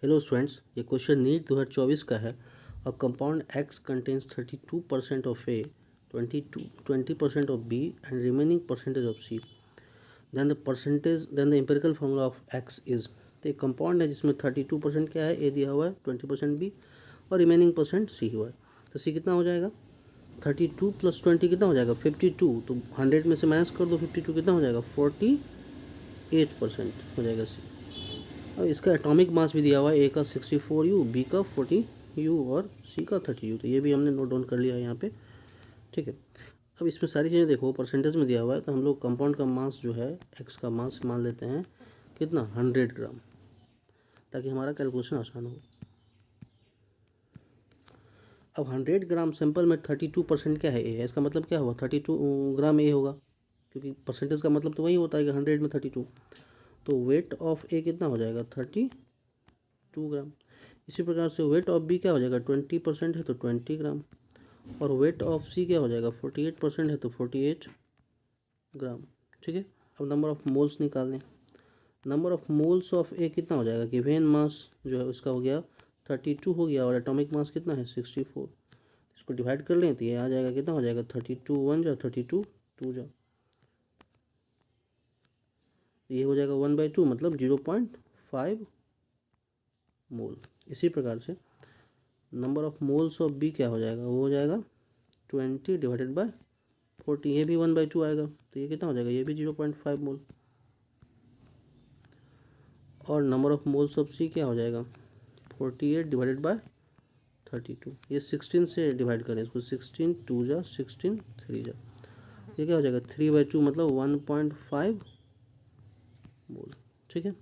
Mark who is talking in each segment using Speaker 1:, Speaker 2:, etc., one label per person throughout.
Speaker 1: Hello students, ये question NEET 2024 का है। A compound x contains 32% of A, 20% of B and remaining percentage of C, then the empirical formula of x is. तो एक compound है जिसमें 32% क्या है, ए दिया हुआ है, 20% बी और रिमेनिंग परसेंट सी हुआ है। तो सी कितना हो जाएगा, 32 + 20 कितना हो जाएगा, 52। तो 100 में से माइनस कर दो 52, कितना हो जाएगा, 48% हो जाएगा सी। अब इसका एटॉमिक मास भी दिया हुआ है, ए का 64U, बी का 40U और सी का 30U। तो ये भी हमने नोट डाउन कर लिया है यहाँ पे, ठीक है। अब इसमें सारी चीज़ें देखो, परसेंटेज में दिया हुआ है, तो हम लोग कंपाउंड का मास जो है, एक्स का मास मान लेते हैं कितना, 100 ग्राम, ताकि हमारा कैलकुलेशन आसान हो। अब 100 ग्राम सैंपल में 32% क्या है, ए है, इसका मतलब क्या हुआ, 32 ग्राम ए होगा, क्योंकि परसेंटेज का मतलब तो वही होता है कि 100 में 32। तो वेट ऑफ ए कितना हो जाएगा, 32 ग्राम। इसी प्रकार से वेट ऑफ बी क्या हो जाएगा, 20% है तो 20 ग्राम, और वेट ऑफ सी क्या हो जाएगा, 48% है तो 48 ग्राम, ठीक है। अब नंबर ऑफ मोल्स निकाल लें। नंबर ऑफ मोल्स ऑफ ए कितना हो जाएगा, गिवन मास जो है उसका हो गया 32 हो गया, और एटॉमिक मास कितना है 64। इसको डिवाइड कर लें तो ये आ जाएगा, कितना हो जाएगा, 32 1 जा 32 2 जा, ये हो जाएगा 1/2, मतलब 0.5 मोल। इसी प्रकार से number of moles of B क्या हो जाएगा, वो हो जाएगा 20 डिवाइडेड बाय 40, ये भी 1/2 आएगा, तो ये कितना हो जाएगा, ये भी 0.5 मोल। और नंबर ऑफ मोल्स ऑफ सी क्या हो जाएगा, 48 डिवाइडेड बाय 32, ये 16 से डिवाइड करें इसको, 16 2 जा 16 3 जा, ये क्या हो जाएगा 3/2, मतलब 1.5 मोल, ठीक है।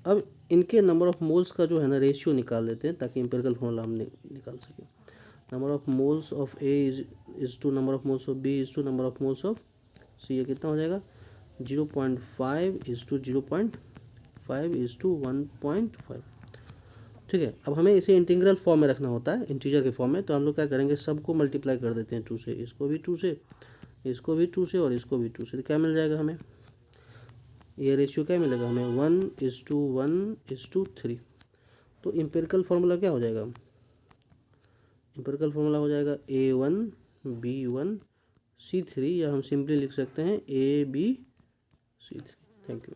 Speaker 1: अब इनके नंबर ऑफ मोल्स का जो है ना रेशियो निकाल लेते हैं, ताकि एम्पिरिकल फॉर्मूला हम निकाल सकें। Number of moles of A is to number of moles of B is to number of moles of C, ये कितना हो जाएगा, 0.5 इज टू 0.5 इज टू 1.5, ठीक है। अब हमें इसे इंटीग्रल फॉर्म में रखना होता है, इंटीजर के फॉर्म में, तो हम लोग क्या करेंगे, सबको मल्टीप्लाई कर देते हैं 2 से, इसको भी 2 से, इसको भी 2 से और इसको भी 2 से, तो क्या मिल जाएगा हमें, ये रेशियो क्या मिलेगा हमें, 1:1:3। तो एम्पिरिकल फार्मूला क्या हो जाएगा, एम्पिरिकल फार्मूला हो जाएगा A1 B1 C3, या हम सिंपली लिख सकते हैं AB C3। Thank you.